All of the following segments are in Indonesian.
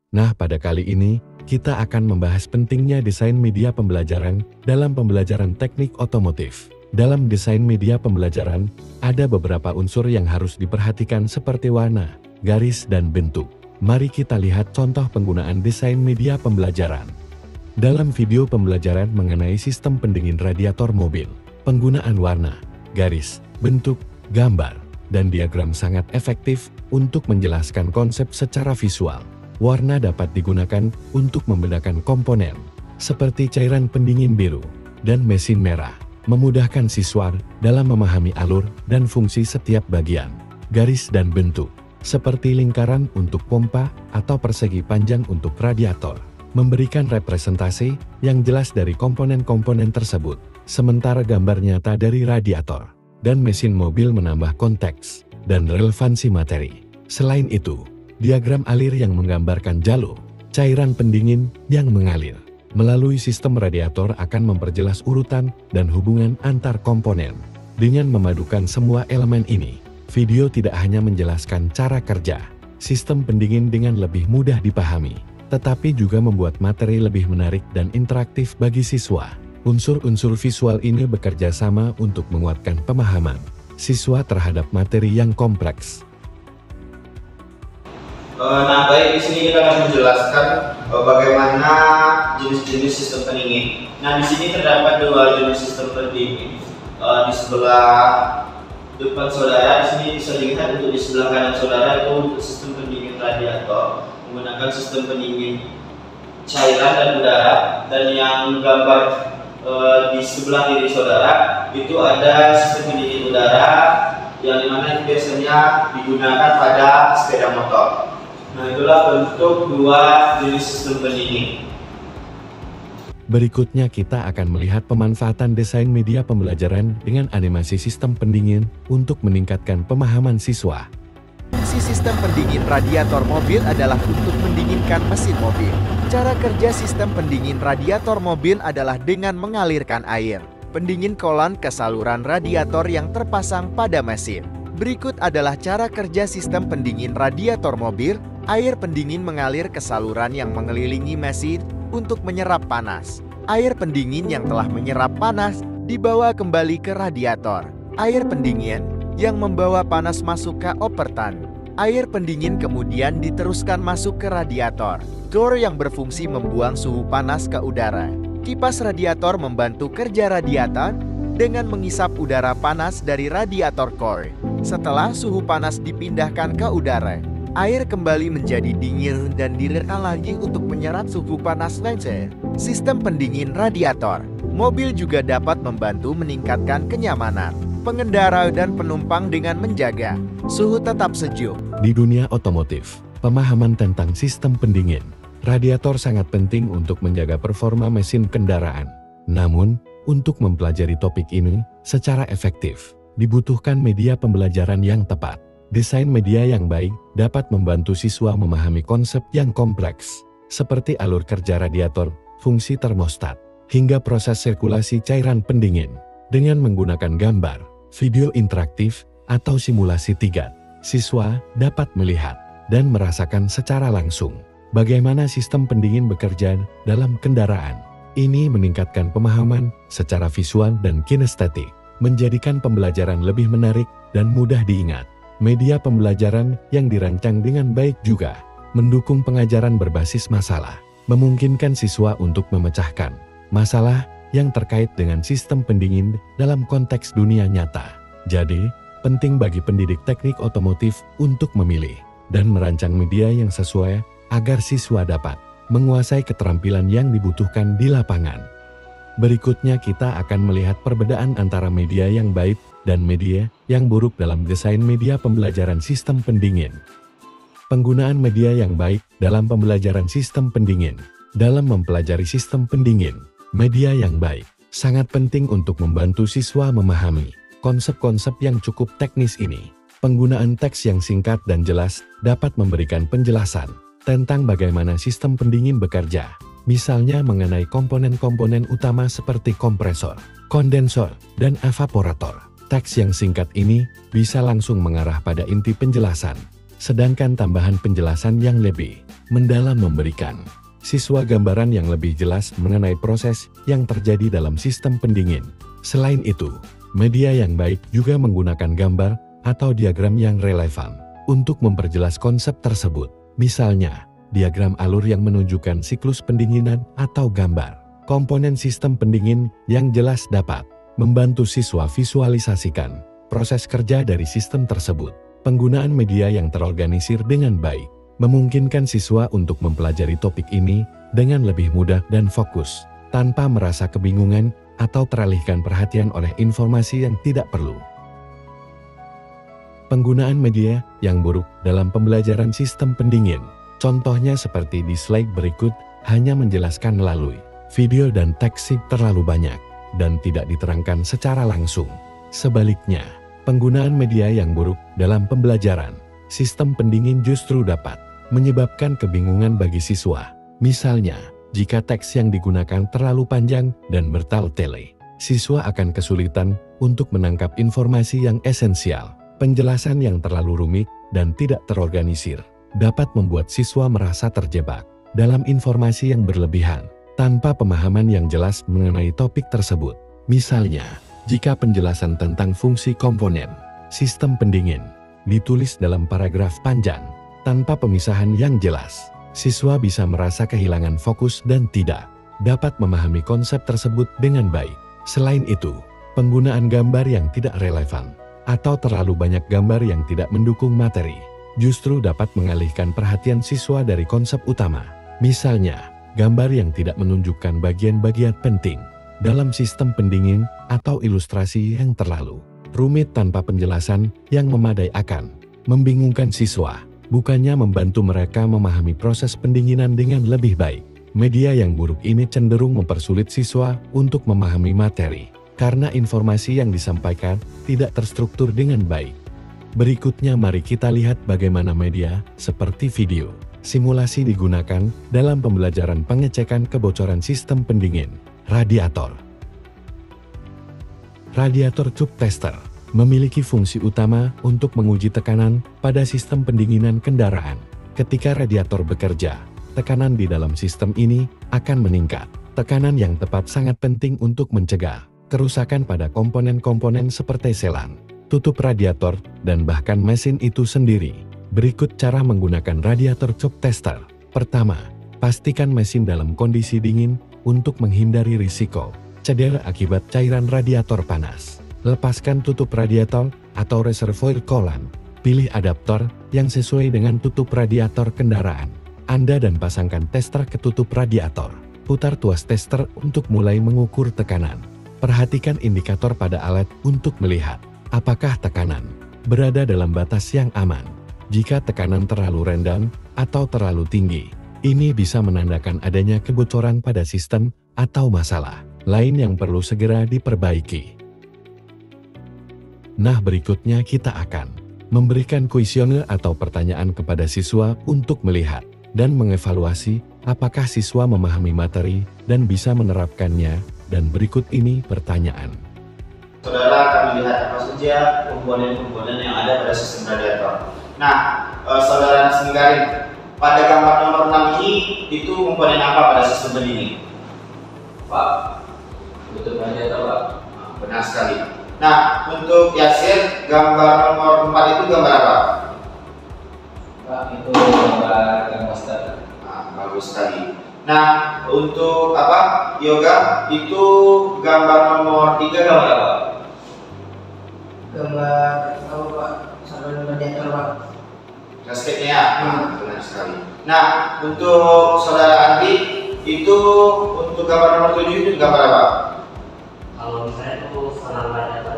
Nah, pada kali ini, kita akan membahas pentingnya desain media pembelajaran dalam pembelajaran teknik otomotif. Dalam desain media pembelajaran, ada beberapa unsur yang harus diperhatikan seperti warna, garis, dan bentuk. Mari kita lihat contoh penggunaan desain media pembelajaran. Dalam video pembelajaran mengenai sistem pendingin radiator mobil, penggunaan warna, garis, bentuk, gambar, dan diagram sangat efektif untuk menjelaskan konsep secara visual. Warna dapat digunakan untuk membedakan komponen, seperti cairan pendingin biru dan mesin merah, memudahkan siswa dalam memahami alur dan fungsi setiap bagian. Garis dan bentuk, seperti lingkaran untuk pompa atau persegi panjang untuk radiator, memberikan representasi yang jelas dari komponen-komponen tersebut, sementara gambar nyata dari radiator dan mesin mobil menambah konteks dan relevansi materi. Selain itu, diagram alir yang menggambarkan jalur cairan pendingin yang mengalir melalui sistem radiator akan memperjelas urutan dan hubungan antar komponen. Dengan memadukan semua elemen ini, video tidak hanya menjelaskan cara kerja sistem pendingin dengan lebih mudah dipahami, tetapi juga membuat materi lebih menarik dan interaktif bagi siswa. Unsur-unsur visual ini bekerja sama untuk menguatkan pemahaman siswa terhadap materi yang kompleks. Nah, baik, di sini kita akan menjelaskan bagaimana jenis-jenis sistem pendingin. Nah, di sini terdapat dua jenis sistem pendingin. Di sebelah depan saudara, di sini bisa dilihat untuk di sebelah kanan saudara itu sistem pendingin radiator menggunakan sistem pendingin cairan dan udara, dan yang gambar di sebelah kiri saudara itu ada sistem pendingin udara yang dimana biasanya digunakan pada sepeda motor. Nah, itulah bentuk dua jenis sistem pendingin. Berikutnya kita akan melihat pemanfaatan desain media pembelajaran dengan animasi sistem pendingin untuk meningkatkan pemahaman siswa. Fungsi sistem pendingin radiator mobil adalah untuk mendinginkan mesin mobil. Cara kerja sistem pendingin radiator mobil adalah dengan mengalirkan air pendingin kolon ke saluran radiator yang terpasang pada mesin. Berikut adalah cara kerja sistem pendingin radiator mobil. Air pendingin mengalir ke saluran yang mengelilingi mesin untuk menyerap panas. Air pendingin yang telah menyerap panas dibawa kembali ke radiator. Air pendingin yang membawa panas masuk ke opertan. Air pendingin kemudian diteruskan masuk ke radiator. Door yang berfungsi membuang suhu panas ke udara. Kipas radiator membantu kerja radiator dengan mengisap udara panas dari radiator core. Setelah suhu panas dipindahkan ke udara, air kembali menjadi dingin dan direka lagi untuk menyerap suhu panas lainnya. Sistem pendingin radiator mobil juga dapat membantu meningkatkan kenyamanan pengendara dan penumpang dengan menjaga suhu tetap sejuk. Di dunia otomotif, pemahaman tentang sistem pendingin radiator sangat penting untuk menjaga performa mesin kendaraan. Namun, untuk mempelajari topik ini secara efektif, dibutuhkan media pembelajaran yang tepat. Desain media yang baik dapat membantu siswa memahami konsep yang kompleks, seperti alur kerja radiator, fungsi termostat, hingga proses sirkulasi cairan pendingin. Dengan menggunakan gambar, video interaktif, atau simulasi tingkat, siswa dapat melihat dan merasakan secara langsung bagaimana sistem pendingin bekerja dalam kendaraan. Ini meningkatkan pemahaman secara visual dan kinestetik, menjadikan pembelajaran lebih menarik dan mudah diingat. Media pembelajaran yang dirancang dengan baik juga mendukung pengajaran berbasis masalah, memungkinkan siswa untuk memecahkan masalah yang terkait dengan sistem pendingin dalam konteks dunia nyata. Jadi, penting bagi pendidik teknik otomotif untuk memilih dan merancang media yang sesuai agar siswa dapat menguasai keterampilan yang dibutuhkan di lapangan. Berikutnya kita akan melihat perbedaan antara media yang baik dan media yang buruk dalam desain media pembelajaran sistem pendingin. Penggunaan media yang baik dalam pembelajaran sistem pendingin. Dalam mempelajari sistem pendingin, media yang baik sangat penting untuk membantu siswa memahami konsep-konsep yang cukup teknis ini. Penggunaan teks yang singkat dan jelas dapat memberikan penjelasan tentang bagaimana sistem pendingin bekerja, misalnya mengenai komponen-komponen utama seperti kompresor, kondensor, dan evaporator. Teks yang singkat ini bisa langsung mengarah pada inti penjelasan, sedangkan tambahan penjelasan yang lebih mendalam memberikan siswa gambaran yang lebih jelas mengenai proses yang terjadi dalam sistem pendingin. Selain itu, media yang baik juga menggunakan gambar atau diagram yang relevan untuk memperjelas konsep tersebut. Misalnya, diagram alur yang menunjukkan siklus pendinginan atau gambar komponen sistem pendingin yang jelas dapat membantu siswa visualisasikan proses kerja dari sistem tersebut. Penggunaan media yang terorganisir dengan baik memungkinkan siswa untuk mempelajari topik ini dengan lebih mudah dan fokus, tanpa merasa kebingungan atau teralihkan perhatian oleh informasi yang tidak perlu. Penggunaan media yang buruk dalam pembelajaran sistem pendingin, contohnya seperti di slide berikut, hanya menjelaskan melalui video dan teks terlalu banyak dan tidak diterangkan secara langsung. Sebaliknya, penggunaan media yang buruk dalam pembelajaran sistem pendingin justru dapat menyebabkan kebingungan bagi siswa. Misalnya, jika teks yang digunakan terlalu panjang dan bertele-tele, siswa akan kesulitan untuk menangkap informasi yang esensial. Penjelasan yang terlalu rumit dan tidak terorganisir dapat membuat siswa merasa terjebak dalam informasi yang berlebihan tanpa pemahaman yang jelas mengenai topik tersebut. Misalnya, jika penjelasan tentang fungsi komponen sistem pendingin ditulis dalam paragraf panjang tanpa pemisahan yang jelas, siswa bisa merasa kehilangan fokus dan tidak dapat memahami konsep tersebut dengan baik. Selain itu, penggunaan gambar yang tidak relevan atau terlalu banyak gambar yang tidak mendukung materi justru dapat mengalihkan perhatian siswa dari konsep utama. Misalnya, gambar yang tidak menunjukkan bagian-bagian penting dalam sistem pendingin atau ilustrasi yang terlalu rumit tanpa penjelasan yang memadai akan membingungkan siswa, bukannya membantu mereka memahami proses pendinginan dengan lebih baik. Media yang buruk ini cenderung mempersulit siswa untuk memahami materi, karena informasi yang disampaikan tidak terstruktur dengan baik. Berikutnya mari kita lihat bagaimana media seperti video simulasi digunakan dalam pembelajaran pengecekan kebocoran sistem pendingin radiator. Radiator tube tester memiliki fungsi utama untuk menguji tekanan pada sistem pendinginan kendaraan. Ketika radiator bekerja, tekanan di dalam sistem ini akan meningkat. Tekanan yang tepat sangat penting untuk mencegah kerusakan pada komponen-komponen seperti selang, tutup radiator, dan bahkan mesin itu sendiri. Berikut cara menggunakan radiator tube tester. Pertama, pastikan mesin dalam kondisi dingin untuk menghindari risiko cedera akibat cairan radiator panas. Lepaskan tutup radiator atau reservoir coolant. Pilih adaptor yang sesuai dengan tutup radiator kendaraan Anda dan pasangkan tester ke tutup radiator. Putar tuas tester untuk mulai mengukur tekanan. Perhatikan indikator pada alat untuk melihat apakah tekanan berada dalam batas yang aman. Jika tekanan terlalu rendah atau terlalu tinggi, ini bisa menandakan adanya kebocoran pada sistem atau masalah lain yang perlu segera diperbaiki. Nah, berikutnya kita akan memberikan kuesioner atau pertanyaan kepada siswa untuk melihat dan mengevaluasi apakah siswa memahami materi dan bisa menerapkannya. Dan berikut ini pertanyaan. Saudara akan melihat apa saja komponen-komponen yang ada pada sistem radiator. Nah, saudara Singgarin, pada gambar nomor 6 ini itu komponen apa pada sistem pendingin? Pak, tutup radiator, Pak. Nah, benar sekali. Nah, untuk Yasir, gambar nomor 4 itu gambar apa? Pak, itu gambar termostat. Nah, bagus sekali. Nah, untuk apa? Yoga, itu gambar nomor 3 gambar apa? Gambar apa, Pak? Saluran radiator, Pak. Gasketnya ya? Benar sekali. Nah, untuk saudara Andi, itu untuk gambar nomor 7 itu gambar apa? Kalau saya itu saluran radiator.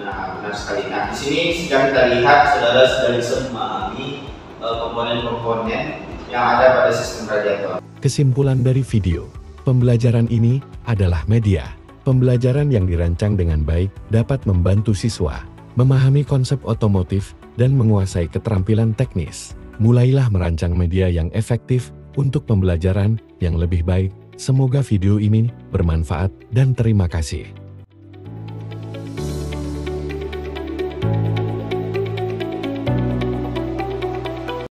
Nah, benar sekali. Nah, di sini sudah kita lihat saudara sudah bisa memahami komponen-komponen yang ada pada sistem radiator. Kesimpulan dari video pembelajaran ini adalah media pembelajaran yang dirancang dengan baik dapat membantu siswa memahami konsep otomotif dan menguasai keterampilan teknis. Mulailah merancang media yang efektif untuk pembelajaran yang lebih baik. Semoga video ini bermanfaat dan terima kasih.